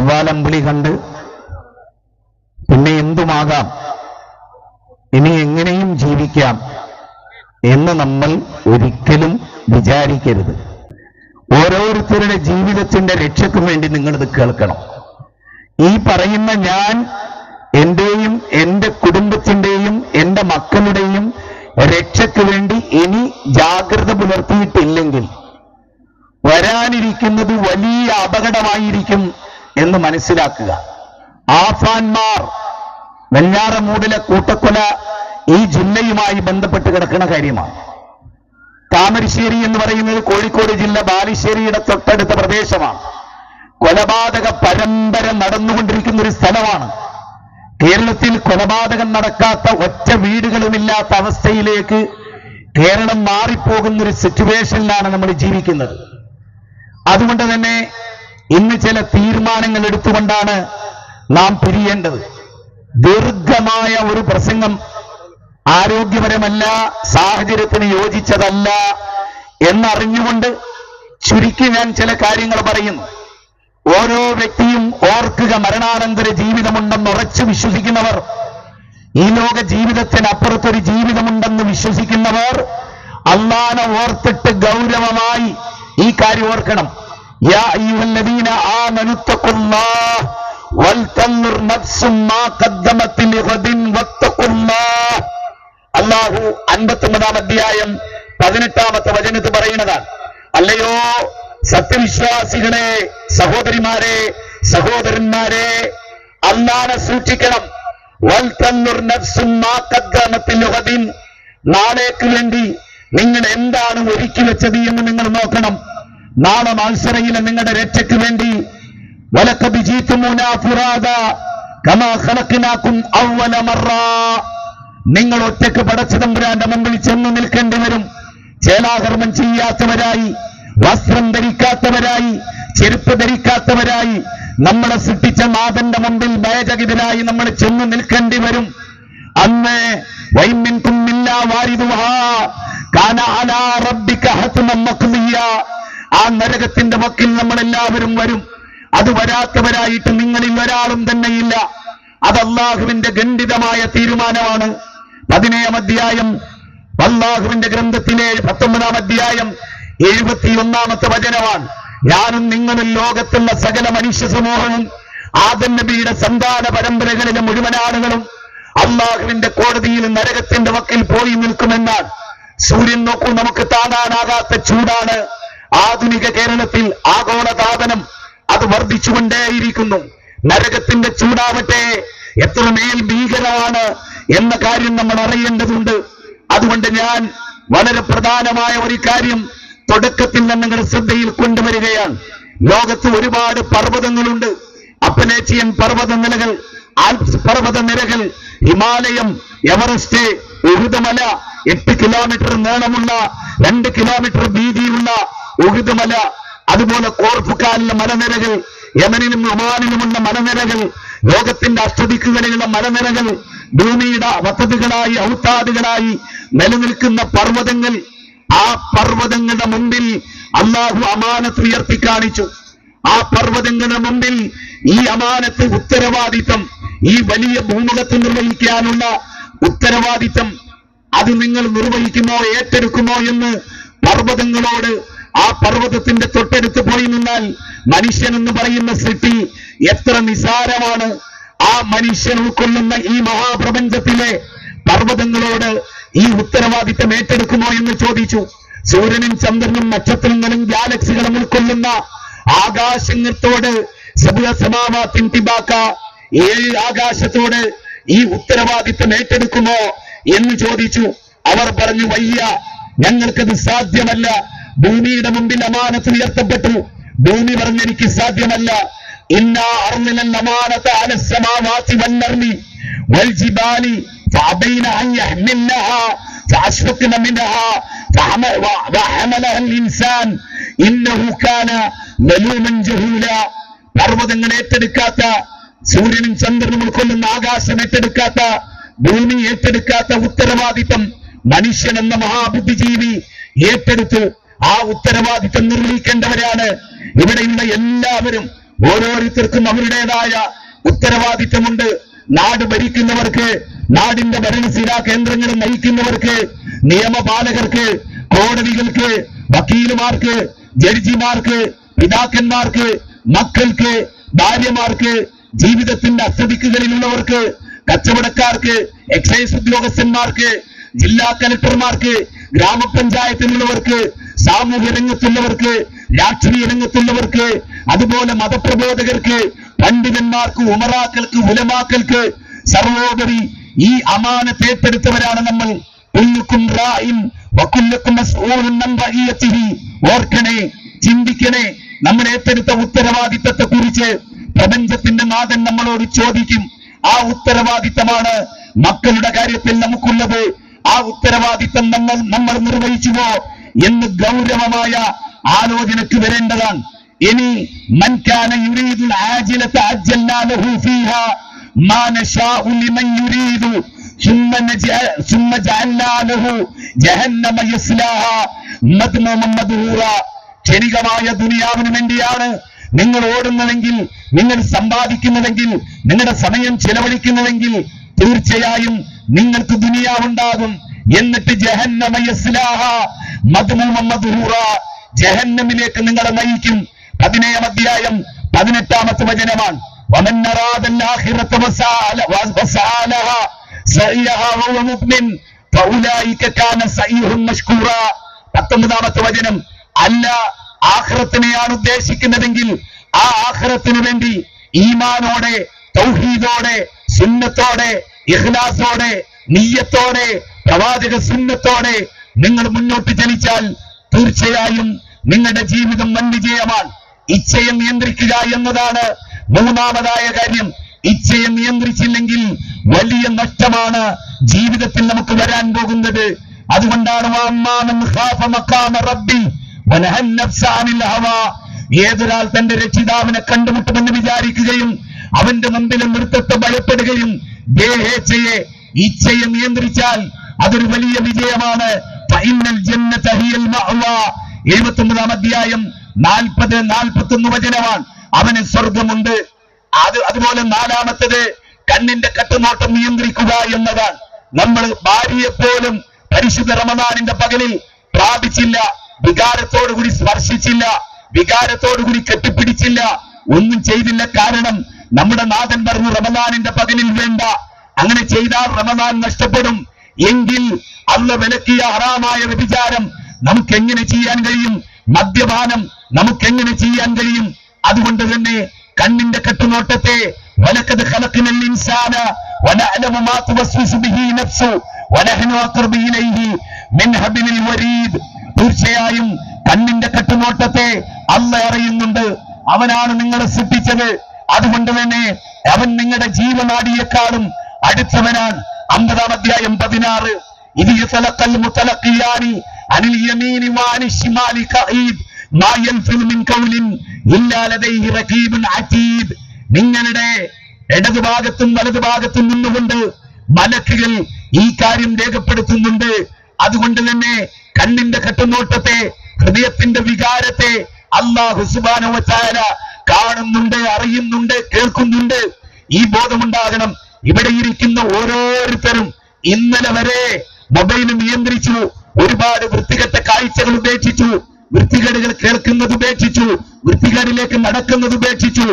കവാലമ്പിളി കണ്ട് പിന്നെ എന്തുമാകാം, ഇനി എങ്ങനെയും ജീവിക്കാം എന്ന് നമ്മൾ ഒരിക്കലും വിചാരിക്കരുത്. ഓരോരുത്തരുടെ ജീവിതത്തിന്റെ രക്ഷയ്ക്ക് വേണ്ടി നിങ്ങളിത് കേൾക്കണം. ഈ പറയുന്ന ഞാൻ എന്റെയും എന്റെ കുടുംബത്തിന്റെയും എന്റെ മക്കളുടെയും രക്ഷയ്ക്ക് വേണ്ടി ഇനി ജാഗ്രത പുലർത്തിയിട്ടില്ലെങ്കിൽ വരാനിരിക്കുന്നത് വലിയ അപകടമായിരിക്കും എന്ന് മനസ്സിലാക്കുക. ആഫാൻമാർ, വെഞ്ഞാറമൂടിലെ കൂട്ടക്കൊല ഈ ജില്ലയുമായി ബന്ധപ്പെട്ട് കിടക്കുന്ന കാര്യമാണ്. താമരശ്ശേരി എന്ന് പറയുന്നത് കോഴിക്കോട് ജില്ല ബാലുശ്ശേരിയുടെ തൊട്ടടുത്ത പ്രദേശമാണ്. കൊലപാതക പരമ്പര നടന്നുകൊണ്ടിരിക്കുന്ന ഒരു സ്ഥലമാണ്. കേരളത്തിൽ കൊലപാതകം നടക്കാത്ത ഒറ്റ വീടുകളുമില്ലാത്ത അവസ്ഥയിലേക്ക് കേരളം മാറിപ്പോകുന്ന ഒരു സിറ്റുവേഷനിലാണ് നമ്മൾ ജീവിക്കുന്നത്. അതുകൊണ്ട് തന്നെ ഇന്ന് ചില തീരുമാനങ്ങൾ എടുത്തുകൊണ്ടാണ് നാം പിരിയേണ്ടത്. ദീർഘമായ ഒരു പ്രസംഗം ആരോഗ്യപരമല്ല, സാഹചര്യത്തിന് യോജിച്ചതല്ല എന്നറിഞ്ഞുകൊണ്ട് ചുരുക്കി ഞാൻ ചില കാര്യങ്ങൾ പറയുന്നു. ഓരോ വ്യക്തിയും ഓർക്കുക, മരണാനന്തര ജീവിതമുണ്ടെന്ന് ഉറച്ചു വിശ്വസിക്കുന്നവർ, ഈ ലോക ജീവിതത്തിനപ്പുറത്തൊരു ജീവിതമുണ്ടെന്ന് വിശ്വസിക്കുന്നവർ അല്ലാഹനെ ഓർത്തിട്ട് ഗൗരവമായി ഈ കാര്യം ഓർക്കണം. യാ അയ്യുഹല്ലദീന ആമനുത്തഖുല്ലാഹ് വൽതൻദുർ നഫ്സും മാ ഖദ്ദമത് ലിഗദിൻ വത്തഖുല്ലാഹ്. അല്ലാഹു 59-ാം അധ്യായം 18-ാമത്തെ വചനത്തിൽ പറയുന്നതാണ്. അല്ലയോ സത്യവിശ്വാസികളെ, സഹോദരിമാരെ, സഹോദരന്മാരെ, അല്ലാഹനെ സൂക്ഷിക്കണം. വൽതൻദുർ നഫ്സും മാ ഖദ്ദമത് ലിഗദിൻ, നാളേക്ക് വേണ്ടി നിങ്ങൾ എന്താണ് ഒരുക്കി വെച്ചത് എന്ന് നിങ്ങൾ നോക്കണം. നാളെ മത്സരയിലെ നിങ്ങളുടെ രക്ഷയ്ക്ക് വേണ്ടി വലഖദ് ജീതുമൂനാ ഫുറാദാ കമാ ഖലഖനാകും അവ്വല മറ, നിങ്ങൾ ഒറ്റയ്ക്ക് പടച്ച തമ്പുരാന്റെ മുമ്പിൽ ചെന്ന് നിൽക്കേണ്ടി വരും. ചേലാകർമ്മം ചെയ്യാത്തവരായി, വസ്ത്രം ധരിക്കാത്തവരായി, ചെരുപ്പ് ധരിക്കാത്തവരായി നമ്മളെ സൃഷ്ടിച്ച നാഥന്റെ മുമ്പിൽ ഭയചകിതരായി നമ്മൾ ചെന്ന് നിൽക്കേണ്ടി വരും. അന്ന് വൈമിൻകും മില്ലാ വാരിദുഹാ കാന അലാ റബ്ബിക ഹത്മൻ മഖ്ദിയ, ആ നരകത്തിന്റെ വക്കിൽ നമ്മൾ എല്ലാവരും വരും. അത് വരാത്തവരായിട്ട് നിങ്ങളിൽ ഒരാളും തന്നെയില്ല. അത് അല്ലാഹുവിന്റെ ഖണ്ഡിതമായ തീരുമാനമാണ്. 17-ാം അധ്യായം അല്ലാഹുവിന്റെ ഗ്രന്ഥത്തിലെ 19-ാം അധ്യായം 71-ാമത്തെ വചനമാണ്. ഞാനും നിങ്ങളും ലോകത്തുള്ള സകല മനുഷ്യ സമൂഹവും ആദം നബിയുടെ സന്താന പരമ്പരകളിലെ മുഴുവൻ ആളുകളും അല്ലാഹുവിന്റെ കോടതിയിൽ നരകത്തിന്റെ വക്കിൽ പോയി നിൽക്കുമെന്നാണ്. സൂര്യൻ നോക്കൂ, നമുക്ക് താങ്ങാനാകാത്ത ചൂടാണ്. ആധുനിക കേരളത്തിൽ ആഗോളതാപനം അത് വർദ്ധിച്ചുകൊണ്ടേയിരിക്കുന്നു. നരകത്തിന്റെ ചൂടാവട്ടെ എത്രമേൽ ഭീകരമാണ് എന്ന കാര്യം നമ്മൾ അറിയേണ്ടതുണ്ട്. അതുകൊണ്ട് ഞാൻ വളരെ പ്രധാനമായ ഒരു കാര്യം തുടക്കത്തിൽ നിങ്ങളുടെ ശ്രദ്ധയിൽ കൊണ്ടുവരികയാണ്. ലോകത്ത് ഒരുപാട് പർവ്വതങ്ങളുണ്ട്. അപ്പലേച്ചിയൻ പർവ്വത നിലകൾ, ആൽപ്സ് പർവ്വത നിരകൾ, ഹിമാലയം, എവറസ്റ്റ്, ഉഹുദ് മല, 8 കിലോമീറ്റർ നീളമുള്ള 2 കിലോമീറ്റർ വീതിയുള്ള ഉഹുദ് മല, അതുപോലെ കോർഫുക്കാലിലെ മലനിരകൾ, യമനിലും ഒമാനിലുമുള്ള മലനിരകൾ, ലോകത്തിന്റെ അഷ്ടദിക്കുകളിലുള്ള മലനിരകൾ, ഭൂമിയുടെ വസതികളായി ഔത്താദുകളായി നിലനിൽക്കുന്ന പർവ്വതങ്ങൾ. ആ പർവ്വതങ്ങളുടെ മുമ്പിൽ അല്ലാഹു അമാനത്ത് ഉയർത്തി കാണിച്ചു. ആ പർവ്വതങ്ങളുടെ മുമ്പിൽ ഈ അമാനത്ത്, ഉത്തരവാദിത്തം, ഈ വലിയ ഭൂമുഖത്ത് നിർവഹിക്കാനുള്ള ഉത്തരവാദിത്തം അത് നിങ്ങൾ നിർവഹിക്കുമോ, ഏറ്റെടുക്കുമോ എന്ന് പർവ്വതങ്ങളോട്, ആ പർവ്വതത്തിന്റെ തൊട്ടടുത്ത് പോയി നിന്നാൽ മനുഷ്യൻ എന്ന് പറയുന്ന സൃഷ്ടി എത്ര നിസാരമാണ്. ആ മനുഷ്യൻ ഉൾക്കൊള്ളുന്ന ഈ മഹാപ്രപഞ്ചത്തിലെ പർവ്വതങ്ങളോട് ഈ ഉത്തരവാദിത്തം ഏറ്റെടുക്കുമോ എന്ന് ചോദിച്ചു. സൂര്യനും ചന്ദ്രനും നക്ഷത്രങ്ങളും ഗാലക്സികളും ഉൾക്കൊള്ളുന്ന ആകാശങ്ങളോട്, സബഅസമാവാത്തിൻ തിബാക, 7 ആകാശത്തോട് ഈ ഉത്തരവാദിത്തം ഏറ്റെടുക്കുമോ എന്ന് ചോദിച്ചു. അവർ പറഞ്ഞു, വയ്യ, ഞങ്ങൾക്കത് സാധ്യമല്ല. ഭൂമിയുടെ മുമ്പിൽ അമാനത്ത് ഉയർത്തപ്പെട്ടു. ഭൂമി പറഞ്ഞ് എനിക്ക് സാധ്യമല്ല. ഇന്നാ അർളിനൽ അമാനത അലസ്സമാവാതി വൽഅർളി വൽജിബാലി ഫഅബൈന അൻ യഹ്മിൽനഹാ ഫഅശ്ഫഖ്ന മിൻഹാ വഹമലഹ ഇൻസാൻ ഇന്നഹു കാന മലൂമൻ ജഹൂല. പർവ്വതങ്ങൾ ഏറ്റെടുക്കാത്ത, സൂര്യനും ചന്ദ്രനും ഉൾക്കൊള്ളുന്ന ആകാശം ഏറ്റെടുക്കാത്ത, ഭൂമി ഏറ്റെടുക്കാത്ത ഉത്തരവാദിത്തം മനുഷ്യൻ എന്ന മഹാബുദ്ധിജീവി ഏറ്റെടുത്തു. ആ ഉത്തരവാദിത്തം നിർവഹിക്കേണ്ടവരാണ് ഇവിടെയുള്ള എല്ലാവരും. ഓരോരുത്തർക്കും അവരുടേതായ ഉത്തരവാദിത്തമുണ്ട്. നാട് ഭരിക്കുന്നവർക്ക്, നാടിന്റെ ഭരണസിരാ കേന്ദ്രങ്ങൾ നയിക്കുന്നവർക്ക്, നിയമപാലകർക്ക്, കോടതികൾക്ക്, വക്കീലുമാർക്ക്, ജഡ്ജിമാർക്ക്, പിതാക്കന്മാർക്ക്, മക്കൾക്ക്, ഭാര്യമാർക്ക്, ജീവിതത്തിന്റെ അസ്ഥിതിക്കുകളിലുള്ളവർക്ക്, കച്ചവടക്കാർക്ക്, എക്സൈസ് ഉദ്യോഗസ്ഥന്മാർക്ക്, ജില്ലാ കലക്ടർമാർക്ക്, ഗ്രാമപഞ്ചായത്തിലുള്ളവർക്ക്, സാമൂഹ്യ രംഗത്തുള്ളവർക്ക്, രാഷ്ട്രീയ രംഗത്തുള്ളവർക്ക്, അതുപോലെ മതപ്രബോധകർക്ക്, പണ്ഡിതന്മാർക്ക്, ഉമറാക്കൾക്ക്, ഉലമാക്കൾക്ക്, സർവോപരി ഈ അമാനത്ത് ഏറ്റെടുത്തവരാണ് നമ്മൾ. കുല്ലുക്കും റാഇൻ വകുല്ലുക്കും മസ്ഊലുൻ അൻ റഇയതിഹി. ഓർക്കണേ, ചിന്തിക്കണേ, നമ്മൾ ഏറ്റെടുത്ത ഉത്തരവാദിത്തത്തെ കുറിച്ച് പ്രപഞ്ചത്തിന്റെ നാഥൻ നമ്മളോട് ചോദിക്കും. ആ ഉത്തരവാദിത്തമാണ് മക്കളുടെ കാര്യത്തിൽ നമുക്കുള്ളത്. ആ ഉത്തരവാദിത്തം നമ്മൾ നിർവഹിച്ചുവോ എന്ന് ഗൗരവമായ ആലോചനയ്ക്ക് വരേണ്ടതാണ്. ഇനി മൻ കാന യുരീദുൽ ആജിലത അജ്ജൽനാ ലഹു ഫീഹാ മാ നശാഉ ലിമൻ യുരീദു സുമ്മ ജഅൽനാ ലഹു ജഹന്നമ യസ്ലാഹാ മദ്മൂമൻ മദ്ഹൂറാ. ക്ഷണികമായ ദുനിയാവിന് വേണ്ടിയാണ് നിങ്ങൾ ഓടുന്നതെങ്കിൽ, നിങ്ങൾ സമ്പാദിക്കുന്നതെങ്കിൽ, നിങ്ങളുടെ സമയം ചെലവഴിക്കുന്നതെങ്കിൽ തീർച്ചയായും നിങ്ങൾക്ക് ദുനിയാവുണ്ടാകും. എന്നിട്ട് ജഹന്നമ യസ്ലാഹാ മദ്മൂമൻ മദ്ഹൂറാ, ജഹന്നമിലേക്ക് നിങ്ങളെ നയിക്കും. 17-ാം അധ്യായം 18-ാമത്തെ വചനമാണ്. വമൻ അറാദൽ ആഖിറത വസഅലഹാ സഅയഹാ വഹുവ മുഅ്മിൻ ഫഉലൈക കാന സഅയുഹും മഷ്കൂറാ. 19-ാമത്തെ വചനം. അല്ല, ആഖിറത്തിനെയാണ് ഉദ്ദേശിക്കുന്നതെങ്കിൽ ആ ആഖിറത്തിന് വേണ്ടി ഈമാനോടെ, തൗഹീദോടെ, സുന്നത്തോടെ, ഇഖ്ലാസോടെ, നിയ്യത്തോടെ, പ്രവാചക സുന്നത്തോടെ നിങ്ങൾ മുന്നോട്ട് ചലിച്ചാൽ തീർച്ചയായും നിങ്ങളുടെ ജീവിതം വൻ വിജയമാണ്. ഇച്ഛയെ നിയന്ത്രിക്കുക എന്നതാണ് മൂന്നാമതായ കാര്യം. ഇച്ഛയെ നിയന്ത്രിച്ചില്ലെങ്കിൽ വലിയ നഷ്ടമാണ് ജീവിതത്തിൽ നമുക്ക് വരാൻ പോകുന്നത്. അതുകൊണ്ടാണ് ഏതൊരാൾ തന്റെ രക്ഷിതാവിനെ കണ്ടുമുട്ടുമെന്ന് വിചാരിക്കുകയും അവന്റെ മുമ്പിലെ നൃത്തത്തെ ഭയപ്പെടുകയും ദേഹേച്ഛയെ, ഇച്ഛയെ നിയന്ത്രിച്ചാൽ അതൊരു വലിയ വിജയമാണ്. 79-ാം അധ്യായം 40-41 വചനമാണ്. അവന് സ്വർഗമുണ്ട്. അതുപോലെ 4-ാമത്തേത് കണ്ണിന്റെ കട്ടുനോട്ടം നിയന്ത്രിക്കുക എന്നതാണ്. നമ്മൾ ഭാര്യയെ പോലും പരിശുദ്ധ റമദാനിന്റെ പകലിൽ പ്രാപിച്ചില്ല, വികാരത്തോടുകൂടി സ്പർശിച്ചില്ല, വികാരത്തോടുകൂടി കെട്ടിപ്പിടിച്ചില്ല, ഒന്നും ചെയ്തില്ല. കാരണം നമ്മുടെ നാഥൻ പറഞ്ഞു റമദാനിന്റെ പകലിൽ വേണ്ട. അങ്ങനെ ചെയ്താൽ റമദാൻ നഷ്ടപ്പെടും. എങ്കിൽ അള്ള വിലക്കിയ ഹറാമായ വ്യഭിചാരം നമുക്ക് എങ്ങനെ ചെയ്യാൻ കഴിയും? മദ്യപാനം നമുക്ക് എങ്ങനെ ചെയ്യാൻ കഴിയും? അതുകൊണ്ട് തന്നെ കണ്ണിന്റെ കെട്ടുനോട്ടത്തെ വലഖദ് ഖലഖനൽ ഇൻസാന വനഅലമു മാ തുവസ്വിസു ബിഹി നഫ്സു വനഹ്നു അഖ്റബു ഇലൈഹി മിൻ ഹബ്ലിൽ വരീദ്. തീർച്ചയായും കണ്ണിന്റെ കെട്ടുനോട്ടത്തെ അള്ള അറിയുന്നുണ്ട്. അവനാണ് നിങ്ങളെ സൃഷ്ടിച്ചത്. അതുകൊണ്ട് തന്നെ അവൻ നിങ്ങളുടെ ജീവനാഡിയെക്കാളും അടുത്തവനാണ്. 50-ാം അധ്യായം 16. ഇത് യതലഖൽ മുതലഖിയാനി അനിൽ യമീനി വഅനിൽ ശിമാലി ഖഈദ് മാ യൽഫിദു മിൻ ഖൗലിൻ ഇല്ലാ ലദൈഹി റഖീബുൻ അതീദ്. നിങ്ങളുടെ ഇടതുഭാഗത്തും വലതുഭാഗത്തും നിന്നുകൊണ്ട് മലക്കുകൾ ഈ കാര്യം രേഖപ്പെടുത്തുന്നുണ്ട്. അതുകൊണ്ട് തന്നെ കണ്ണിന്റെ കെട്ടുനോട്ടത്തെ, ഹൃദയത്തിന്റെ വികാരത്തെ അല്ലാഹു സുബ്ഹാനഹു വ തആല കാണുന്നുണ്ട്, അറിയുന്നുണ്ട്, കേൾക്കുന്നുണ്ട്. ഈ ബോധമുണ്ടാകണം. ഇവിടെ ഇരിക്കുന്ന ഓരോരുത്തരും ഇന്നലെ വരെ മൊബൈൽ നിയന്ത്രിച്ചു, ഒരുപാട് വൃത്തികെട്ട കാഴ്ചകൾ ഉപേക്ഷിച്ചു, വൃത്തികേടുകൾ കേൾക്കുന്നത് ഉപേക്ഷിച്ചു, വൃത്തികേടിലേക്ക് നടക്കുന്നത് ഉപേക്ഷിച്ചു.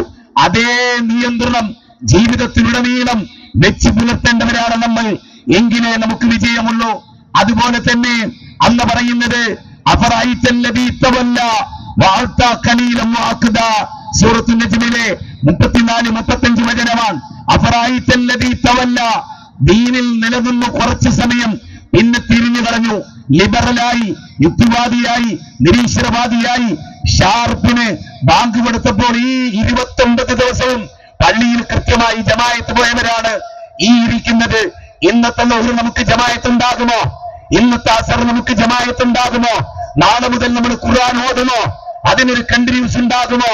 അതേ നിയന്ത്രണം ജീവിതത്തിലുടനീളം വെച്ച് പുലർത്തേണ്ടവരാണ് നമ്മൾ. എങ്കിലേ നമുക്ക് വിജയമുള്ളൂ. അതുപോലെ തന്നെ അന്ന് പറയുന്നത് സൂറത്തു നജ്മിലെ 34-35 വചനമാണ്. ദീനിൽ നിലനിന്ന് കുറച്ചു സമയം പിന്നെ തിരിഞ്ഞു കളഞ്ഞു. ലിബറലായി, യുക്തിവാദിയായി, നിരീശ്വരവാദിയായി, ഷാർപ്പിന് ബാങ്ക് കൊടുത്തപ്പോൾ ഈ 29 ദിവസവും പള്ളിയിൽ കൃത്യമായി ജമായത്ത് പോയവരാണ് ഈ ഇരിക്കുന്നത്. ഇന്നത്തെ ലോഹർ നമുക്ക് ജമായത്ത് ഉണ്ടാകുമോ? ഇന്നത്തെ അസർ നമുക്ക് ജമായത്ത് ഉണ്ടാകുമോ? നാളെ മുതൽ നമ്മൾ ഖുർആൻ ഓതുമോ? അതിനൊരു കണ്ടിന്യൂസ് ഉണ്ടാകുമോ?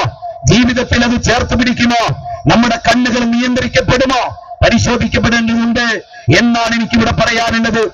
ജീവിതത്തിൽ അത് ചേർത്ത് പിടിക്കുമോ? നമ്മുടെ കണ്ണുകൾ നിയന്ത്രിക്കപ്പെടുമോ? പരിശോധിക്കപ്പെടേണ്ടതുണ്ട് എന്നാണ് എനിക്കിവിടെ പറയാനുള്ളത്.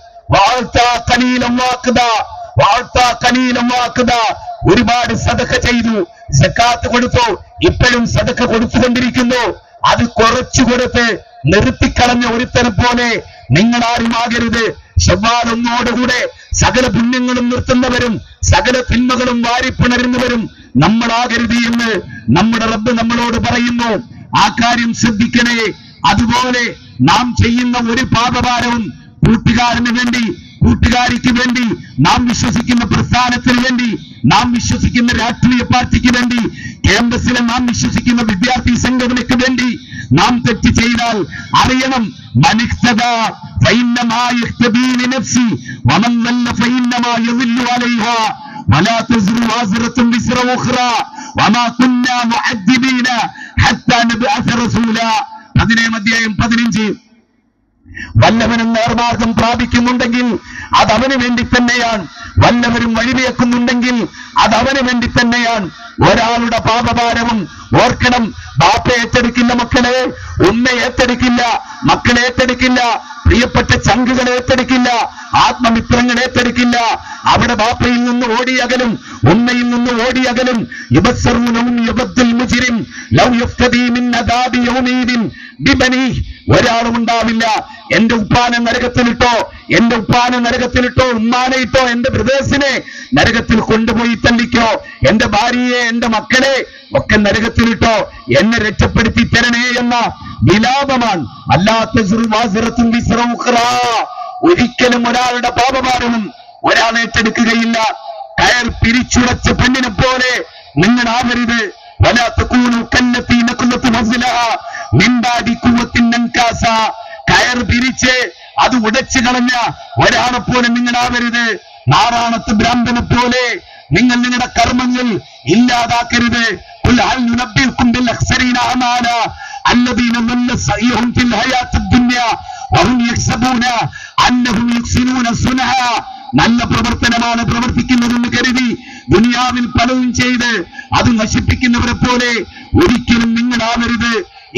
ഒരുപാട് സദഖ ചെയ്തു, സക്കാത്ത് കൊടുത്തു, ഇപ്പോഴും സദഖ കൊടുത്തുകൊണ്ടിരിക്കുന്നു. അത് കുറച്ചു കൊടുത്ത് നിർത്തിക്കളഞ്ഞ ഒരുത്തനെ പോലെ നിങ്ങൾ ആരും ആകരുത്. ശവ്വാൽ ഒന്നോടുകൂടെ സകല പുണ്യങ്ങളും നിർത്തുന്നവരും സകല തിന്മകളും വാരിപ്പിണരുന്നവരും നമ്മളാകരുത് എന്ന് നമ്മുടെ റബ്ബ് നമ്മളോട് പറയുന്നു. ആ കാര്യം ശ്രദ്ധിക്കണേ. അതുപോലെ നാം ചെയ്യുന്ന ഒരു പാപഭാരവും കൂട്ടുകാരന് വേണ്ടി, കൂട്ടുകാരിക്ക് വേണ്ടി, നാം വിശ്വസിക്കുന്ന പ്രസ്ഥാനത്തിന് വേണ്ടി, നാം വിശ്വസിക്കുന്ന രാഷ്ട്രീയ പാർട്ടിക്ക് വേണ്ടി, ക്യാമ്പസിലെ നാം വിശ്വസിക്കുന്ന വിദ്യാർത്ഥി സംഘടനയ്ക്ക് വേണ്ടി നാം തെറ്റ് ചെയ്താൽ അറിയണം, അധ്യായം 15. വല്ലവനും നേർമാർഗം പ്രാപിക്കുന്നുണ്ടെങ്കിൽ അത് അവന് വേണ്ടി തന്നെയാണ്. വല്ലവരും വഴിവേക്കുന്നുണ്ടെങ്കിൽ അത് അവന് വേണ്ടി തന്നെയാണ്. ഒരാളുടെ പാപഭാരവും ഓർക്കണം. ബാപ്പ ഏറ്റെടുക്കില്ല മക്കളെ, ഉമ്മ ഏറ്റെടുക്കില്ല, മക്കളെ ഏറ്റെടുക്കില്ല, പ്രിയപ്പെട്ട ചങ്കുകളെ ഏറ്റെടുക്കില്ല, ആത്മമിത്രങ്ങൾ ഏറ്റെടുക്കില്ല. അവിടെ ബാപ്പയിൽ നിന്ന് ഓടിയകലും ഉമ്മയിൽ നിന്ന് ഓടിയകലും. ഒരാളും ഉണ്ടാവില്ല. എന്റെ ഉപ്പാനെ നരകത്തിലിട്ടോ, എന്റെ ഉപ്പാനെ നരകത്തിലിട്ടോ, ഉമ്മാനെ ഇട്ടോ, എന്റെ ബ്രദേഴ്സിനെ നരകത്തിൽ കൊണ്ടുപോയി തള്ളിക്കോ, എന്റെ ഭാര്യയെ, എന്റെ മക്കളെ ഒക്കെ നരകത്തിലിട്ടോ, എന്നെ രക്ഷപ്പെടുത്തി തരണേ എന്ന വിലാപമാണ്. അല്ലാത്ത ഒരിക്കലും ഒരാളുടെ പാപഭാരവും ഒരാൾ ഏറ്റെടുക്കുകയില്ല. കയർ പിരിച്ചുടച്ച പെണ്ണിനെ പോലെ നിങ്ങളാകരുത്. കയർ പിരിച്ച് അത് ഉടച്ചു കളഞ്ഞ ഒരാളെ പോലെ നിങ്ങളാവരുത്. നാറാണത്ത് ഭ്രാന്തനെ പോലെ നിങ്ങൾ നിങ്ങളുടെ കർമ്മങ്ങൾ ഇല്ലാതാക്കരുത്. നല്ല പ്രവർത്തനമാണ് പ്രവർത്തിക്കുന്നതെന്ന് കരുതി ദുനിയാവിൽ പലതും ചെയ്ത് അത് നശിപ്പിക്കുന്നവരെ പോലെ ഒരിക്കലും നിങ്ങളാവരുത്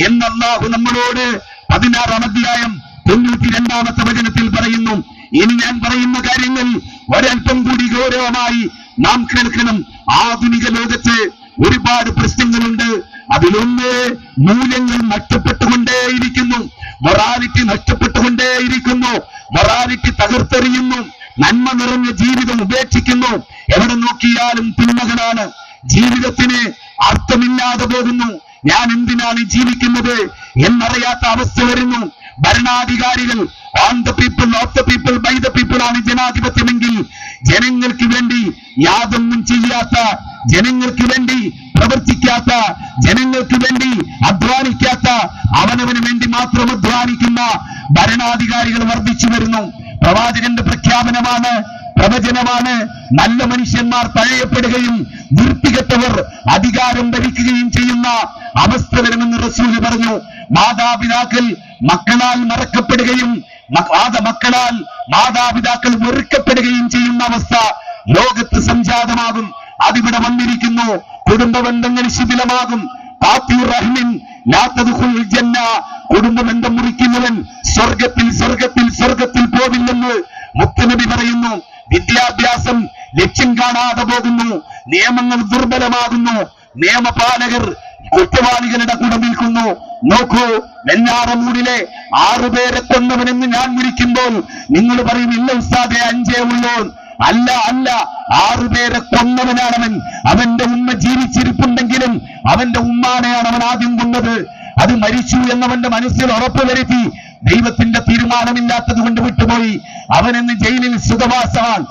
എന്ന് അല്ലാഹു നമ്മളോട് 16-ാം അധ്യായം 92-ാമത്തെ വചനത്തിൽ പറയുന്നു. ഇനി ഞാൻ പറയുന്ന കാര്യങ്ങൾ ഒരൽപ്പം കൂടി ഗൗരവമായി നാം കേൾക്കണം. ആധുനിക ലോകത്ത് ഒരുപാട് പ്രശ്നങ്ങളുണ്ട്. അതിലൊന്ന് മൂല്യങ്ങൾ നഷ്ടപ്പെട്ടുകൊണ്ടേയിരിക്കുന്നു, മൊറാലിറ്റി നഷ്ടപ്പെട്ടുകൊണ്ടേയിരിക്കുന്നു, മൊറാലിറ്റി തകർത്തെറിയുന്നു, നന്മ നിറഞ്ഞ ജീവിതം ഉപേക്ഷിക്കുന്നു. എവിടെ നോക്കിയാലും തിന്മകളാണ്. ജീവിതത്തിന് അർത്ഥമില്ലാതെ പോകുന്നു. ഞാൻ എന്തിനാണ് ജീവിക്കുന്നത് എന്നറിയാത്ത അവസ്ഥ വരുന്നു. ഭരണാധികാരികൾ on the people, of the people, by the people ആണ് ജനാധിപത്യമെങ്കിൽ ജനങ്ങൾക്ക് വേണ്ടി യാതൊന്നും ചെയ്യാത്ത, ജനങ്ങൾക്ക് വേണ്ടി പ്രവർത്തിക്കാത്ത, ജനങ്ങൾക്ക് വേണ്ടി അധ്വാനിക്കാത്ത, അവനവന് വേണ്ടി മാത്രം അധ്വാനിക്കുന്ന ഭരണാധികാരികൾ വർദ്ധിച്ചു വരുന്നു. പ്രവാചകന്റെ പ്രഖ്യാപനമാണ്, പ്രവചനമാണ്. നല്ല മനുഷ്യന്മാർ തഴയപ്പെടുകയും വൃത്തികെട്ടവർ അധികാരം ഭരിക്കുകയും ചെയ്യുന്ന അവസ്ഥ വരുമെന്ന് റസൂൽ പറഞ്ഞു. മാതാപിതാക്കൾ മക്കളാൽ മറക്കപ്പെടുകയും മക്കളാൽ മാതാപിതാക്കൾ വെറുക്കപ്പെടുകയും ചെയ്യുന്ന അവസ്ഥ ലോകത്ത് സംജാതമാകും. അതിവിടെ വന്നിരിക്കുന്നു. കുടുംബ ബന്ധങ്ങൾ ശിഥിലമാകും. കുടുംബബന്ധം മുറിക്കുന്നവൻ സ്വർഗത്തിൽ പോവില്ലെന്ന് മുത്തനബി പറയുന്നു. വിദ്യാഭ്യാസം ലക്ഷ്യം കാണാതെ പോകുന്നു. നിയമങ്ങൾ ദുർബലമാകുന്നു. നിയമപാലകർ കുറ്റവാളികളുടെ കൂടെ നിൽക്കുന്നു. നോക്കൂ, വെഞ്ഞാറമൂടിലെ 6 പേരെ കൊന്നവനെന്ന് ഞാൻ വിളിക്കുമ്പോൾ നിങ്ങൾ പറയും, ഇല്ല ഉസ്താദെ 5 ഉള്ളൂ. അല്ല, 6 പേരെ കൊന്നവനാണവൻ. അവന്റെ ഉമ്മ ജീവിച്ചിരിപ്പുണ്ടെങ്കിലും അവന്റെ ഉമ്മാനെയാണ് അവൻ ആദ്യം കൊന്നത്. അത് മരിച്ചു എന്നവന്റെ മനസ്സിൽ ഉറപ്പുവരുത്തി. ദൈവത്തിന്റെ തീരുമാനമില്ലാത്തത് കൊണ്ട് വിട്ടുപോയി. അവനെന്ന് ജയിലിൽ സുഖവാസമാണ്.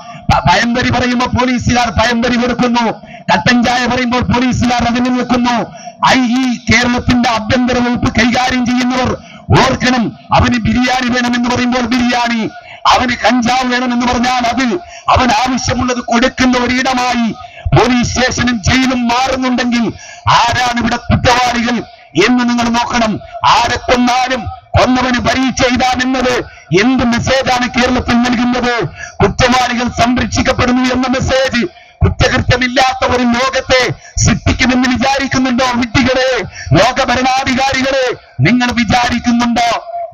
പയമ്പരി പറയുമ്പോൾ പോലീസുകാർ പയമ്പരി കൊടുക്കുന്നു. കട്ടൻ ചായ പറയുമ്പോൾ പോലീസുകാർ അതിന് നിൽക്കുന്നു. ഈ കേരളത്തിന്റെ ആഭ്യന്തര വകുപ്പ് കൈകാര്യം ചെയ്യുന്നവർ ഓർക്കണം, അവന് ബിരിയാണി വേണമെന്ന് പറയുമ്പോൾ ബിരിയാണി, അവന് കഞ്ചാവ് വേണമെന്ന് പറഞ്ഞാൽ അത് അവൻ ആവശ്യമുള്ളത് കൊടുക്കുന്ന ഒരിടമായി പോലീസ് സ്റ്റേഷനും ജയിലും മാറുന്നുണ്ടെങ്കിൽ ആരാണ് ഇവിടെ കുറ്റവാളികൾ എന്ന് നിങ്ങൾ നോക്കണം. ആരെ കൊന്നാലും കൊന്നവന് പരീക്ഷ എഴുതാമെന്നത് എന്ത് മെസ്സേജാണ് കേരളത്തിൽ നൽകുന്നത്? കുറ്റവാളികൾ സംരക്ഷിക്കപ്പെടുന്നു എന്ന മെസ്സേജ്. കുറ്റകൃത്യമില്ലാത്ത ഒരു ലോകത്തെ സൃഷ്ടിക്കുമെന്ന് വിചാരിക്കുന്നുണ്ടോ വിഡ്ഢികളെ, ലോക ഭരണാധികാരികളെ? നിങ്ങൾ വിചാരിക്കുന്നുണ്ടോ?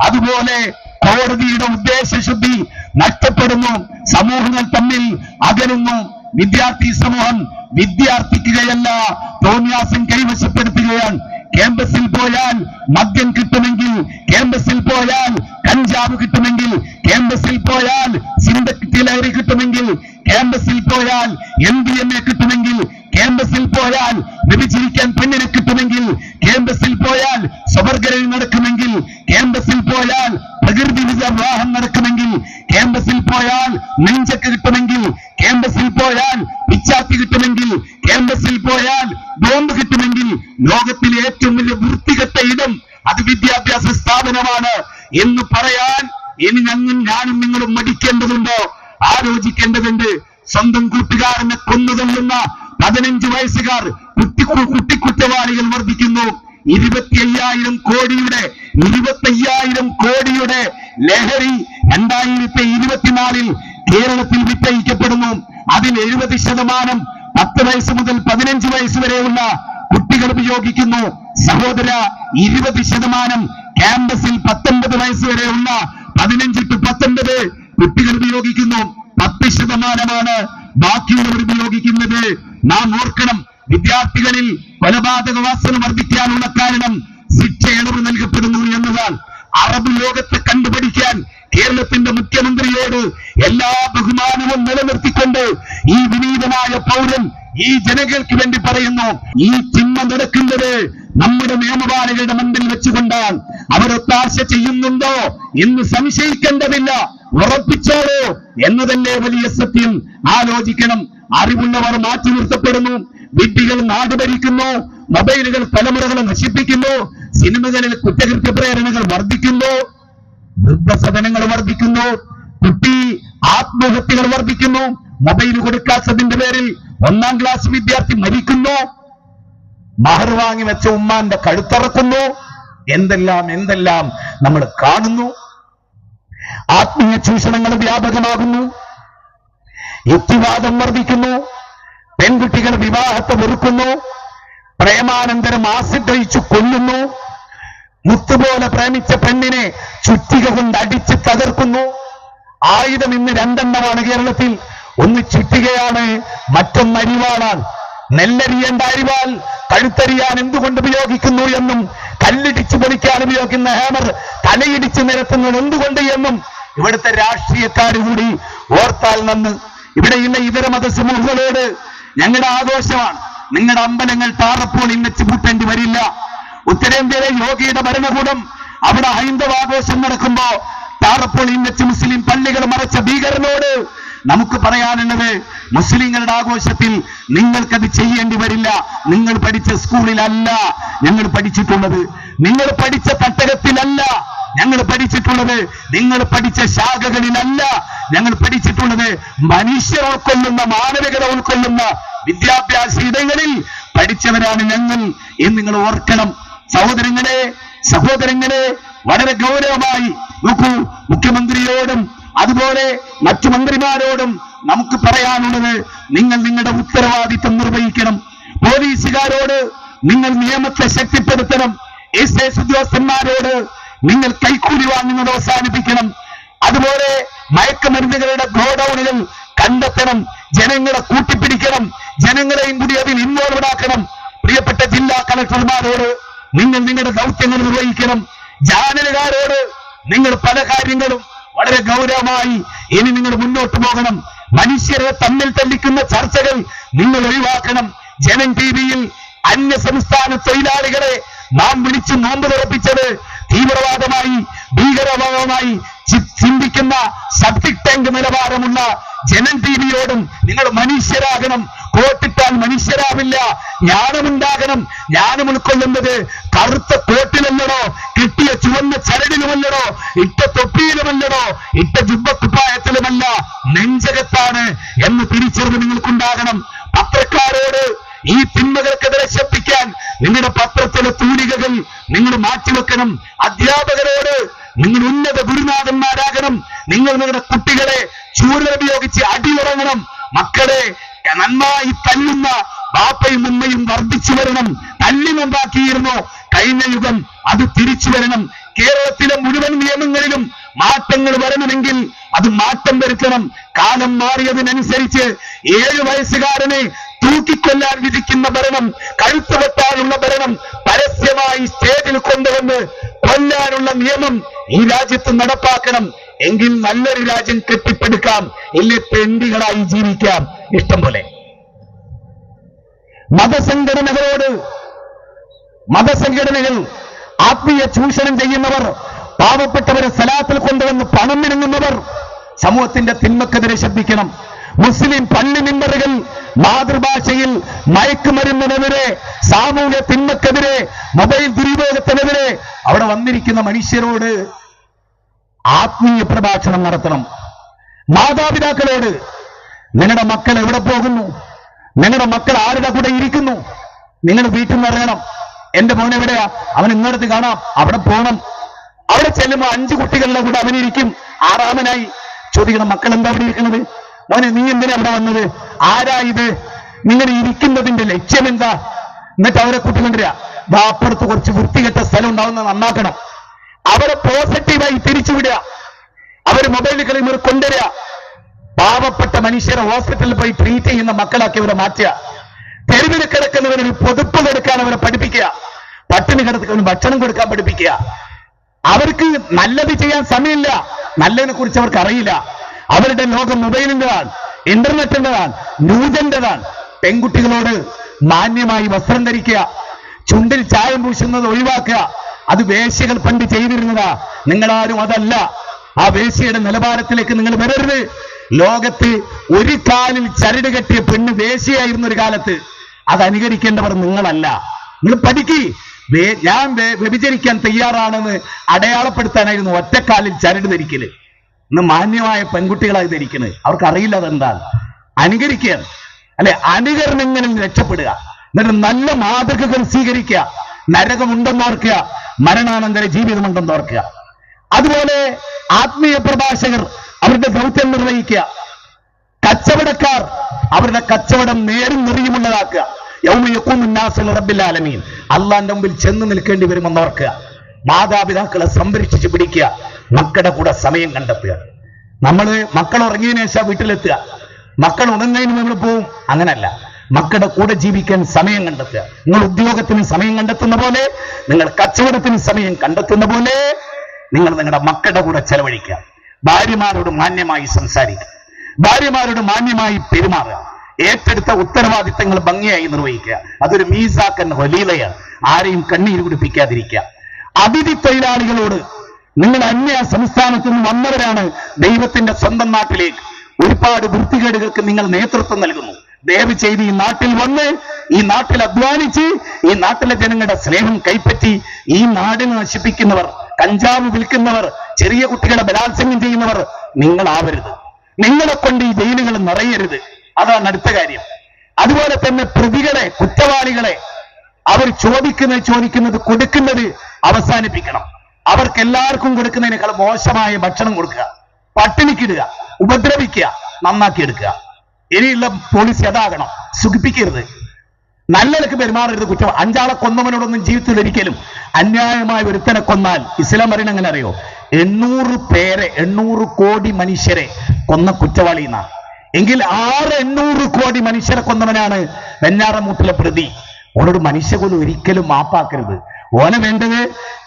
അതുപോലെ കോടതിയുടെ ഉദ്ദേശശുദ്ധി നഷ്ടപ്പെടുന്നു. സമൂഹങ്ങൾ തമ്മിൽ അകലുന്നു. വിദ്യാർത്ഥി സമൂഹം വിദ്യാർത്ഥിക്കുകയല്ല, തോന്നിയാസം കൈവശപ്പെടുത്തുകയാണ്. ക്യാമ്പസിൽ പോയാൽ മദ്യം കിട്ടുമെങ്കിൽ, ക്യാമ്പസിൽ പോയാൽ കഞ്ചാവ് കിട്ടുമെങ്കിൽ, ക്യാമ്പസിൽ പോയാൽ സിന്തറ്റിക് ലഹരി കിട്ടുമെങ്കിൽ, ക്യാമ്പസിൽ പോയാൽ MDMA കിട്ടുമെങ്കിൽ, ക്യാമ്പസിൽ പോയാൽ വ്യഭിചരിക്കാൻ പെണ്ണിനെ കിട്ടുമെങ്കിൽ, ക്യാമ്പസിൽ പോയാൽ സ്വവർഗരയിൽ നടക്കുമെങ്കിൽ, ക്യാമ്പസിൽ പോയാൽ പ്രകൃതി വിവാഹം നടക്കുമെങ്കിൽ, ക്യാമ്പസിൽ പോയാൽ നെഞ്ചക്ക് കിട്ടുമെങ്കിൽ, ക്യാമ്പസിൽ പോയാൽ പിച്ചാത്തി കിട്ടുമെങ്കിൽ, ക്യാമ്പസിൽ പോയാൽ ബോംബ് കിട്ടുമെങ്കിൽ, ലോകത്തിലെ ഏറ്റവും വലിയ വൃത്തികെട്ട ഇടം അത് വിദ്യാഭ്യാസ സ്ഥാപനമാണ് എന്ന് പറയാൻ ഇനി ഞാനും നിങ്ങളും മടിക്കേണ്ടതുണ്ടോ? ആലോചിക്കേണ്ടതുണ്ട്. സ്വന്തം കൂട്ടുകാരനെ കൊന്നുതള്ളുന്ന 15 വയസ്സുകാർ കുട്ടിക്കുറ്റവാളികൾ വർദ്ധിക്കുന്നു. 25,000 കോടിയുടെ ലഹരി 2024 കേരളത്തിൽ വിറ്റഴിക്കപ്പെടുന്നു. അതിൽ 70% 10 വയസ്സ് മുതൽ 15 വയസ്സ് വരെയുള്ള കുട്ടികൾ ഉപയോഗിക്കുന്നു. സഹോദര, 20% ക്യാമ്പസിൽ 19 വയസ്സ് വരെയുള്ള 15 to 19 കുട്ടികൾ ഉപയോഗിക്കുന്നു. 10% ബാക്കിയുള്ളവർ ഉപയോഗിക്കുന്നത്. നാം ഓർക്കണം, വിദ്യാർത്ഥികളിൽ കൊലപാതക വാസന വർദ്ധിക്കാനുള്ള കാരണം ശിക്ഷ ഇളവ് നൽകപ്പെടുന്നു എന്നതാണ്. അറബ് ലോകത്തെ കണ്ടുപിടിക്കാൻ കേരളത്തിന്റെ മുഖ്യമന്ത്രിയോട് എല്ലാ ബഹുമാനവും നിലനിർത്തിക്കൊണ്ട് ഈ വിനീതനായ പൗരൻ ഈ ജനങ്ങൾക്ക് വേണ്ടി പറയുന്നു, ഈ ചിന്ത നടക്കുന്നത് നമ്മുടെ നിയമപാലകരുടെ മുമ്പിൽ വെച്ചുകൊണ്ടാണ്. അവർ ഒത്താശ ചെയ്യുന്നുണ്ടോ എന്ന് സംശയിക്കേണ്ടതില്ല, ഉറപ്പിച്ചോളൂ എന്നതല്ലേ വലിയ സത്യം. ആലോചിക്കണം. അറിവുള്ളവർ മാറ്റി നിർത്തപ്പെടുന്നു, വിഡ്ഢികൾ നാട് ഭരിക്കുന്നു, മൊബൈലുകൾ തലമുറകളെ നശിപ്പിക്കുന്നു, സിനിമകളിൽ കുറ്റകൃത്യ പ്രേരണകൾ വർദ്ധിക്കുന്നു, വൃദ്ധസദനങ്ങൾ വർദ്ധിക്കുന്നു, കുട്ടി ആത്മഹത്യകൾ വർദ്ധിക്കുന്നു, മൊബൈൽ കൊടുക്കാത്തതിന്റെ പേരിൽ 1ാം ക്ലാസ് വിദ്യാർത്ഥി മരിക്കുന്നു, മഹർ വാങ്ങി വെച്ച ഉമ്മാന്റെ കഴുത്തറക്കുന്നു. എന്തെല്ലാം നമ്മൾ കാണുന്നു. ആത്മീയ ചൂഷണങ്ങൾ വ്യാപകമാകുന്നു, യുക്തിവാദം വർദ്ധിക്കുന്നു, പെൺകുട്ടികൾ വിവാഹത്തെ വെറുക്കുന്നു, പ്രേമാനന്തരം ആസിഡ് ഒഴിച്ചു കൊല്ലുന്നു, മുത്തുപോലെ പ്രേമിച്ച പെണ്ണിനെ ചുറ്റിക കൊണ്ട് അടിച്ച് തകർക്കുന്നു. ആയുധം ഇന്ന് 2 എണ്ണമാണ് കേരളത്തിൽ. ഒന്ന് ചുറ്റികയാണ്, മറ്റൊന്ന് അരിവാളാണ്. നെല്ലരിയേണ്ട അരിവാൾ കഴുത്തരിയാൻ എന്തുകൊണ്ട് ഉപയോഗിക്കുന്നു എന്നും, കല്ലിടിച്ച് പൊളിക്കാൻ ഉപയോഗിക്കുന്ന ഹാമർ തലയിടിച്ച് നിരത്തുന്നത് എന്തുകൊണ്ട് എന്നും ഇവിടുത്തെ രാഷ്ട്രീയക്കാർ കൂടി ഓർത്താൽ നന്ന്. ഇവിടെയുള്ള ഇതര മതസമൂഹങ്ങളോട് ഞങ്ങളുടെ ആഘോഷമാണ്. നിങ്ങളുടെ അമ്പലങ്ങൾ താറപ്പോളിൽ വെച്ച് പൂട്ടേണ്ടി വരില്ല. ഉത്തരേന്ത്യയിലെ യോഗിയുടെ ഭരണകൂടം അവിടെ ഹൈന്ദവാഘോഷം നടക്കുമ്പോ താറപ്പോളിൽ വെച്ച് മുസ്ലിം പള്ളികൾ മറച്ച ഭീകരനോട് നമുക്ക് പറയാനുള്ളത്, മുസ്ലിങ്ങളുടെ ആഘോഷത്തിൽ നിങ്ങൾക്കത് ചെയ്യേണ്ടി വരില്ല. നിങ്ങൾ പഠിച്ച സ്കൂളിലല്ല ഞങ്ങൾ പഠിച്ചിട്ടുള്ളത്, നിങ്ങൾ പഠിച്ച തട്ടകത്തിലല്ല ഞങ്ങൾ പഠിച്ചിട്ടുള്ളത്, നിങ്ങൾ പഠിച്ച ശാഖകളിലല്ല ഞങ്ങൾ പഠിച്ചിട്ടുള്ളത്. മനുഷ്യർ ഉൾക്കൊള്ളുന്ന, മാനവികത ഉൾക്കൊള്ളുന്ന വിദ്യാഭ്യാസ ഇടങ്ങളിൽ പഠിച്ചവരാണ് ഞങ്ങൾ എന്ന് നിങ്ങൾ ഓർക്കണം. സഹോദരങ്ങളെ വളരെ ഗൗരവമായി നോക്കൂ. മുഖ്യമന്ത്രിയോടും അതുപോലെ മറ്റു മന്ത്രിമാരോടും നമുക്ക് പറയാനുള്ളത്, നിങ്ങൾ നിങ്ങളുടെ ഉത്തരവാദിത്വം നിർവഹിക്കണം. പോലീസുകാരോട് നിങ്ങൾ നിയമത്തെ ശക്തിപ്പെടുത്തണം. എസ് ഉദ്യോഗസ്ഥന്മാരോട് നിങ്ങൾ കൈക്കൂലി വാങ്ങുന്നത് അവസാനിപ്പിക്കണം. അതുപോലെ മയക്കുമരുന്നുകളുടെ ഗോഡൌണുകൾ കണ്ടെത്തണം, ജനങ്ങളെ കൂട്ടിപ്പിടിക്കണം, ജനങ്ങളെയും കൂടി അതിൽ ഇൻവോൾവ് ആക്കണം. പ്രിയപ്പെട്ട ജില്ലാ കളക്ടർമാരോട് നിങ്ങൾ നിങ്ങളുടെ ദൗത്യങ്ങൾ നിർവഹിക്കണം. ചാനലുകാരോട് നിങ്ങൾ പല കാര്യങ്ങളും വളരെ ഗൗരവമായി ഇനി നിങ്ങൾ മുന്നോട്ട് പോകണം. മനുഷ്യരെ തമ്മിൽ തല്ലിക്കുന്ന ചർച്ചകൾ നിങ്ങൾ ഒഴിവാക്കണം. ജനം ടിവിയിൽ അന്യ സംസ്ഥാന തൊഴിലാളികളെ നാം വിളിച്ച് നോമ്പ് തുറപ്പിച്ചത് തീവ്രവാദമായി, ഭീകരവാദമായി ചിന്തിക്കുന്ന സബ്ജക്ട് ടാങ്ക് നിലവാരമുള്ള ജനം ടിവിയോടും നിങ്ങൾ മനുഷ്യരാകണം. കോട്ടിട്ടാൽ മനുഷ്യരാവില്ല, ജ്ഞാനമുണ്ടാകണം. ജ്ഞാനം ഉൾക്കൊള്ളുന്നത് കറുത്ത കോട്ടിലല്ലടോ, കിട്ടിയ ചുവന്ന ചരടിലുമല്ലടോ, ഇട്ട തൊപ്പിയിലുമല്ലടോ, ഇട്ട ജുബ്ബക്കുപ്പായത്തിലുമല്ല, നെഞ്ചകത്താണ് എന്ന് തിരിച്ചറിവ് നിങ്ങൾക്കുണ്ടാകണം. പത്രക്കാരോട് ഈ തിന്മകൾക്കെതിരെ ശബ്ദിക്കാൻ നിങ്ങളുടെ പത്രത്തിലെ തൂലികകൾ നിങ്ങൾ മാറ്റിവെക്കണം. അധ്യാപകരോട് നിങ്ങൾ ഉന്നത ഗുരുനാഥന്മാരാകണം. നിങ്ങൾ നിങ്ങളുടെ കുട്ടികളെ ചൂരലുപയോഗിച്ച് അടിയുറങ്ങണം. മക്കളെ നന്നായി തല്ലുന്ന ബാപ്പയും ഉമ്മയും വർദ്ധിച്ചു വരണം. തല്ലിമുണ്ടാക്കിയിരുന്നു കഴിഞ്ഞ യുഗം, അത് തിരിച്ചു വരണം. കേരളത്തിലെ മുഴുവൻ നിയമങ്ങളിലും മാറ്റങ്ങൾ വരണമെങ്കിൽ അത് മാറ്റം വരുത്തണം. കാലം മാറിയതിനനുസരിച്ച് 7 വയസ്സുകാരനെ തൂക്കിക്കൊല്ലാൻ വിധിക്കുന്ന ഭരണം, കഴുത്ത് വെട്ടാനുള്ള ഭരണം പരസ്യമായി സ്റ്റേജിൽ കൊണ്ടുവന്ന് കൊല്ലാനുള്ള നിയമം ഈ രാജ്യത്ത് നടപ്പാക്കണം. എങ്കിൽ നല്ലൊരു രാജ്യം കെട്ടിപ്പടുക്കാം, ഇല്ലേ തെണ്ടികളായി ജീവിക്കാം ഇഷ്ടം പോലെ. മതസംഘടനകൾ ആത്മീയ ചൂഷണം ചെയ്യുന്നവർ, പാവപ്പെട്ടവരെ സലാത്തിൽ കൊണ്ടുവന്ന് പണം മിണങ്ങുന്നവർ സമൂഹത്തിന്റെ തിന്മക്കെതിരെ ശബ്ദിക്കണം. മുസ്ലിം പള്ളി മിമ്പറുകൾ മാതൃഭാഷയിൽ മയക്കുമരുന്നിനെതിരെ, സാമൂഹ്യ തിന്മക്കെതിരെ, മൊബൈൽ ദുരുപയോഗത്തിനെതിരെ അവിടെ വന്നിരിക്കുന്ന മനുഷ്യരോട് ആത്മീയ പ്രഭാഷണം നടത്തണം. മാതാപിതാക്കളോട് നിങ്ങളുടെ മക്കൾ എവിടെ പോകുന്നു, നിങ്ങളുടെ മക്കൾ ആരുടെ കൂടെ ഇരിക്കുന്നു, നിങ്ങൾ വീട്ടിൽ നിന്ന് അറിയണം. എന്റെ മോൻ എവിടെയാ, അവൻ ഇന്നടത്ത് കാണാം, അവിടെ പോകണം. അവിടെ ചെല്ലുമ്പോൾ 5 കുട്ടികളുടെ കൂടെ അവനിരിക്കും. 6ാമനായി ചോദിക്കണം, മക്കൾ എന്താ അവിടെ ഇരിക്കുന്നത്, മോനെ നീ എന്തിനാ അവിടെ വന്നത്, ആരാ ഇത്, നിങ്ങൾ ഇരിക്കുന്നതിന്റെ ലക്ഷ്യം എന്താ? എന്നിട്ട് അവരെ കൂട്ടിക്കൊണ്ടിരിക്കുക. വാപ്പുറത്ത് കുറച്ച് വൃത്തികെട്ട സ്ഥലം ഉണ്ടാവുന്നത് നന്നാക്കണം. അവരെ പോസിറ്റീവായി തിരിച്ചുവിടുക. അവർ മൊബൈൽ കളിമർ കൊണ്ടുവരിക. പാവപ്പെട്ട മനുഷ്യരെ ഹോസ്പിറ്റലിൽ പോയി ട്രീറ്റ് ചെയ്യുന്ന മക്കളാക്കി അവരെ മാറ്റുക. തെരുവിൽ കിടക്കുന്നവരൊരു പൊതുപ്പ് കൊടുക്കാൻ അവരെ പഠിപ്പിക്കുക. പട്ടിണി കിടക്കുന്നവന് ഭക്ഷണം കൊടുക്കാൻ പഠിപ്പിക്കുക. അവർക്ക് നല്ലത് ചെയ്യാൻ സമയമില്ല, നല്ലതിനെ കുറിച്ച് അവർക്ക് അറിയില്ല. അവരുടെ ലോകം മൊബൈലിൻ്റെതാണ്, ഇന്റർനെറ്റിൻ്റെതാണ്, ന്യൂജന്റെതാണ്. പെൺകുട്ടികളോട് മാന്യമായി വസ്ത്രം ധരിക്കുക, ചുണ്ടിൽ ചായം പൂശുന്നത് ഒഴിവാക്കുക. അത് വേശ്യകൾ പണ്ട് ചെയ്തിരുന്നതാ, നിങ്ങളാരും അതല്ല. ആ വേശ്യയുടെ നിലവാരത്തിലേക്ക് നിങ്ങൾ വരരുത്. ലോകത്ത് ഒരു കാലിൽ ചരട് കെട്ടിയ പെണ്ണ് വേശ്യയായിരുന്ന ഒരു കാലത്ത്. അത് അനുകരിക്കേണ്ടവർ നിങ്ങളല്ല. നിങ്ങൾ പഠിക്ക്. ഞാൻ വ്യഭിചരിക്കാൻ തയ്യാറാണെന്ന് അടയാളപ്പെടുത്താനായിരുന്നു ഒറ്റക്കാലിൽ ചരട് ധരിക്കല്. ഇന്ന് മാന്യമായ പെൺകുട്ടികളായി ധരിക്കുന്നത്. അവർക്കറിയില്ല അതെന്താണ്. അനുകരിക്കുക അല്ലെ, അനുകരണങ്ങളിൽ രക്ഷപ്പെടുക. എന്നിട്ട് നല്ല മാതൃകകൾ സ്വീകരിക്കുക. നരകമുണ്ടെന്നോർക്കുക, മരണാനന്തര ജീവിതമുണ്ടെന്നോർക്കുക. അതുപോലെ ആത്മീയ പ്രഭാഷകർ അവരുടെ ദൗത്യം നിർവഹിക്കുക. കച്ചവടക്കാർ അവരുടെ കച്ചവടം നേരും നെറിയുമുള്ളതാക്കുക. റബ്ബിൽ അള്ളാന്റെ മുമ്പിൽ ചെന്ന് നിൽക്കേണ്ടി വരുമെന്നോർക്കുക. മാതാപിതാക്കളെ സംരക്ഷിച്ച് പിടിക്കുക. മക്കളുടെ കൂടെ സമയം കണ്ടെത്തുക. മക്കൾ ഉറങ്ങിയതിനു ശേഷം വീട്ടിലെത്തുക. മക്കൾ ഉണർന്നതിന് നമ്മൾ പോവും, അങ്ങനല്ല. മക്കളുടെ കൂടെ ജീവിക്കാൻ സമയം കണ്ടെത്തുക. നിങ്ങൾ ഉദ്യോഗത്തിന് സമയം കണ്ടെത്തുന്ന പോലെ, നിങ്ങൾ കച്ചവടത്തിന് സമയം കണ്ടെത്തുന്ന പോലെ നിങ്ങൾ നിങ്ങളുടെ മക്കളുടെ കൂടെ ചെലവഴിക്കുക. ഭാര്യമാരോട് മാന്യമായി സംസാരിക്കുക, ഭാര്യമാരോട് മാന്യമായി പെരുമാറുക. ഏറ്റെടുത്ത ഉത്തരവാദിത്തങ്ങൾ ഭംഗിയായി നിർവഹിക്കുക. അതൊരു മീസാക്കൻ വലീലയാണ്. ആരെയും കണ്ണീര് കുടിപ്പിക്കാതിരിക്കുക. അതിഥി തൊഴിലാളികളോട്, നിങ്ങൾ അന്യ സംസ്ഥാനത്തു നിന്ന് വന്നവരാണ് ദൈവത്തിന്റെ സ്വന്തം നാട്ടിലേക്ക്. ഒരുപാട് വൃത്തികേടുകൾക്ക് നിങ്ങൾ നേതൃത്വം നൽകുന്നു. ദയവ് ചെയ്ത് ഈ നാട്ടിൽ വന്ന്, ഈ നാട്ടിൽ അധ്വാനിച്ച്, ഈ നാട്ടിലെ ജനങ്ങളുടെ സ്നേഹം കൈപ്പറ്റി ഈ നാടിനെ നശിപ്പിക്കുന്നവർ, കഞ്ചാവ് വിൽക്കുന്നവർ, ചെറിയ കുട്ടികളെ ബലാത്സംഗം ചെയ്യുന്നവർ നിങ്ങളാവരുത്. നിങ്ങളെ കൊണ്ട് ഈ ജയിലുകൾ നിറയരുത്. അതാണ് അടുത്ത കാര്യം. അതുപോലെ തന്നെ പ്രതികളെ, കുറ്റവാളികളെ അവർ ചോദിക്കുന്നത് കൊടുക്കുന്നത് അവസാനിപ്പിക്കണം. അവർക്ക് എല്ലാവർക്കും കൊടുക്കുന്നതിനേക്കാൾ മോശമായ ഭക്ഷണം കൊടുക്കുക, പട്ടിണിക്കിടുക, ഉപദ്രവിക്കുക, നന്നാക്കിയെടുക്കുക. ഇനിയുള്ള പോളിസി അതാകണം. സുഖിപ്പിക്കരുത്, നല്ലവർക്ക് പെരുമാറരുത്. കുറ്റം 5 ആളെ കൊന്നവനോടൊന്നും ജീവിതത്തിൽ ഒരിക്കലും അന്യായമായ ഒരുത്തനെ കൊന്നാൽ ഇസ്ലാം പറയുന്നത് എങ്ങനെ അറിയോ? 800 കോടി മനുഷ്യരെ കൊന്ന കുറ്റവാളി എന്നാണ്. എങ്കിൽ 800 കോടി മനുഷ്യരെ കൊന്നവനാണ് വെഞ്ഞാറമൂട്ടിലെ പ്രതി. ഓനോട് മനുഷ്യകൊല്ലം ഒരിക്കലും മാപ്പാക്കരുത്. ഓനെ വേണ്ടത്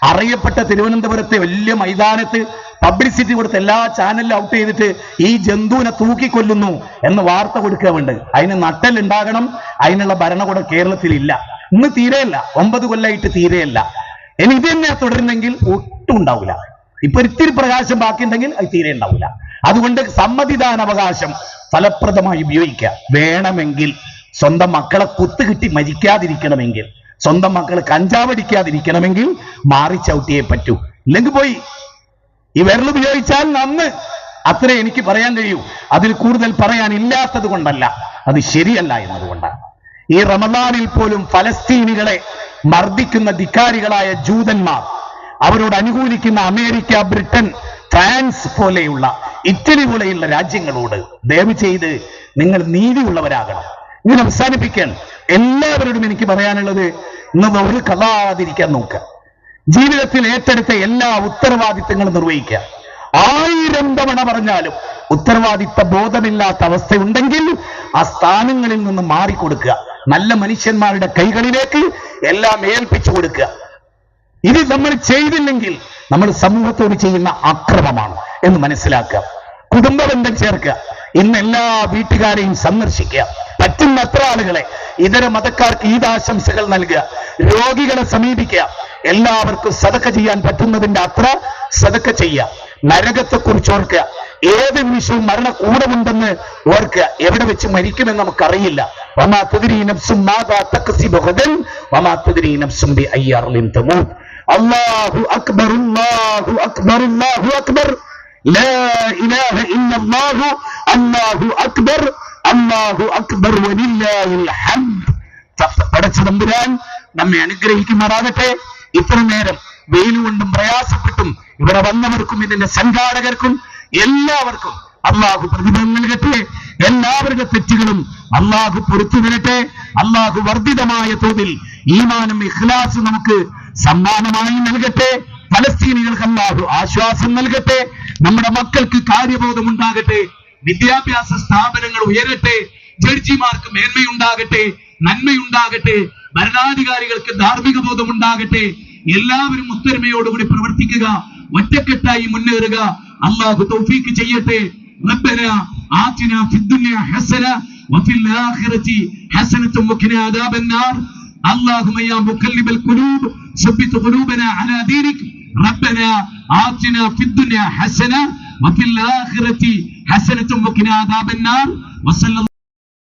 അറിയപ്പെട്ട തിരുവനന്തപുരത്തെ വലിയ മൈതാനത്ത് പബ്ലിസിറ്റി കൊടുത്ത് എല്ലാ ചാനലിലും ഔട്ട് ചെയ്തിട്ട് ഈ ജന്തുവിനെ തൂക്കിക്കൊല്ലുന്നു എന്ന് വാർത്ത കൊടുക്കുക വേണ്ട. അതിന് നട്ടലുണ്ടാകണം. അതിനുള്ള ഭരണകൂടം കേരളത്തിലില്ല. ഇന്ന് തീരെയല്ല, 9 കൊല്ലമായിട്ട് തീരെയല്ല. ഇനി ഇത് തന്നെ തുടരുന്നെങ്കിൽ ഒട്ടും ഉണ്ടാവില്ല. ഇപ്പൊ ഇത്തിരി പ്രകാശം ബാക്കിയുണ്ടെങ്കിൽ അത് തീരെ ഉണ്ടാവില്ല. അതുകൊണ്ട് സമ്മതിദാനാവകാശം ഫലപ്രദമായി ഉപയോഗിക്കുക. വേണമെങ്കിൽ സ്വന്തം മക്കളെ കുത്തുകിട്ടി മരിക്കാതിരിക്കണമെങ്കിൽ, സ്വന്തം മക്കൾ കഞ്ചാവടിക്കാതിരിക്കണമെങ്കിൽ മാറി ചവിട്ടിയേ പറ്റൂ. ഇല്ലെങ്കിൽ പോയി. ഈ വിരലുപയോഗിച്ചാൽ നന്ന്, അത്രേ എനിക്ക് പറയാൻ കഴിയൂ. അതിൽ കൂടുതൽ പറയാനില്ലാത്തത് കൊണ്ടല്ല, അത് ശരിയല്ല എന്നതുകൊണ്ടാണ്. ഈ റമദാനിൽ പോലും ഫലസ്തീനികളെ മർദ്ദിക്കുന്ന ധിക്കാരികളായ ജൂതന്മാർ, അവരോട് അനുകൂലിക്കുന്ന അമേരിക്ക, ബ്രിട്ടൻ, ഫ്രാൻസ് പോലെയുള്ള, ഇറ്റലി പോലെയുള്ള രാജ്യങ്ങളോട് ദയവ് ചെയ്ത് നിങ്ങൾ നീതിയുള്ളവരാകണം. ഇങ്ങനെ അവസാനിപ്പിക്കാൻ എല്ലാവരോടും എനിക്ക് പറയാനുള്ളത്, ഇന്ന് ഒരു കലാതിരിക്കാൻ നോക്കുക. ജീവിതത്തിൽ ഏറ്റെടുത്ത എല്ലാ ഉത്തരവാദിത്തങ്ങളും നിർവഹിക്കുക. 1000 തവണ പറഞ്ഞാലും ഉത്തരവാദിത്ത ബോധമില്ലാത്ത അവസ്ഥയുണ്ടെങ്കിൽ ആ സ്ഥാനങ്ങളിൽ നിന്ന് മാറിക്കൊടുക്കുക. നല്ല മനുഷ്യന്മാരുടെ കൈകളിലേക്ക് എല്ലാം ഏൽപ്പിച്ചു കൊടുക്കുക. ഇത് നമ്മൾ ചെയ്തില്ലെങ്കിൽ നമ്മൾ സമൂഹത്തോട് ചെയ്യുന്ന അക്രമമാണ് എന്ന് മനസ്സിലാക്കുക. കുടുംബബന്ധം ചേർക്കുക. ഇന്ന് എല്ലാ വീട്ടുകാരെയും സന്ദർശിക്കുക. പറ്റുന്നത്ര ആളുകളെ, ഇതര മതക്കാർക്ക് ഈദാശംസകൾ നൽകുക. രോഗികളെ സമീപിക്കുക. എല്ലാവർക്കും സദഖ ചെയ്യാൻ പറ്റുന്നതിന്റെ അത്ര സദഖ ചെയ്യുക. നരകത്തെക്കുറിച്ച് ഓർക്കുക. ഏത് നിമിഷവും മരണ കൂടമുണ്ടെന്ന് ഓർക്കുക. എവിടെ വെച്ച് മരിക്കുമെന്ന് നമുക്കറിയില്ല. വമാ തദ്രീ നഫ്സും മാദാ തക്സിബു ഗദൻ വമാ തദ്രീ നഫ്സും ബിഅയ്യി അർളിൻ തമൂത്. അല്ലാഹു അക്ബർ, അല്ലാഹു അക്ബർ, അല്ലാഹു അക്ബർ, ലാ ഇലാഹ ഇല്ലല്ലാഹു, അല്ലാഹു അക്ബർ, അല്ലാഹു അക്ബർ വലില്ലാഹിൽ ഹംദ്. പടച്ച തമ്പുരാൻ നമ്മെ അനുഗ്രഹിക്കുമാറാകട്ടെ. ഇത്ര നേരം വെയിലുകൊണ്ടും പ്രയാസപ്പെട്ടും ഇവിടെ വന്നവർക്കും ഇതിന്റെ സംഘാടകർക്കും എല്ലാവർക്കും അള്ളാഹു പ്രതിഫലം നൽകട്ടെ. എല്ലാവരുടെ തെറ്റുകളും അള്ളാഹു പൊറുത്തു തരട്ടെ. അള്ളാഹു വർദ്ധിതമായ തോതിൽ ഈമാനും ഇഖ്ലാസും നമുക്ക് സമ്മാനമായി നൽകട്ടെ. ഫലസ്തീനികൾക്ക് അള്ളാഹു ആശ്വാസം നൽകട്ടെ. നമ്മുടെ മക്കൾക്ക് കാര്യബോധം ഉണ്ടാകട്ടെ. വിദ്യാഭ്യാസ സ്ഥാപനങ്ങൾ ഉയരട്ടെ. ജഡ്ജിമാർക്ക് മേന്മയുണ്ടാകട്ടെ, നന്മയുണ്ടാകട്ടെ. ഭരണാധികാരികൾക്ക് ധാർമ്മിക ബോധം ഉണ്ടാകട്ടെ. എല്ലാവരും ഒത്തൊരുമയോടുകൂടി പ്രവർത്തിക്കുക, ഒറ്റക്കെട്ടായി മുന്നേറുക. അല്ലാഹു തൗഫീഖ് ചെയ്യട്ടെ. റബ്ബനാ ആതിനാ ഫിദ്ദുനിയ ഹസന വഫിൽ ആഖിറതി ഹസനത്തും വഖിനാ അദാബന്നാർ. اللهم يا مقلب القلوب ثبت قلوبنا على دينك. ربنا آتنا في الدنيا حسنة وفي الآخرة حسنة وقنا عذاب النار. وصلى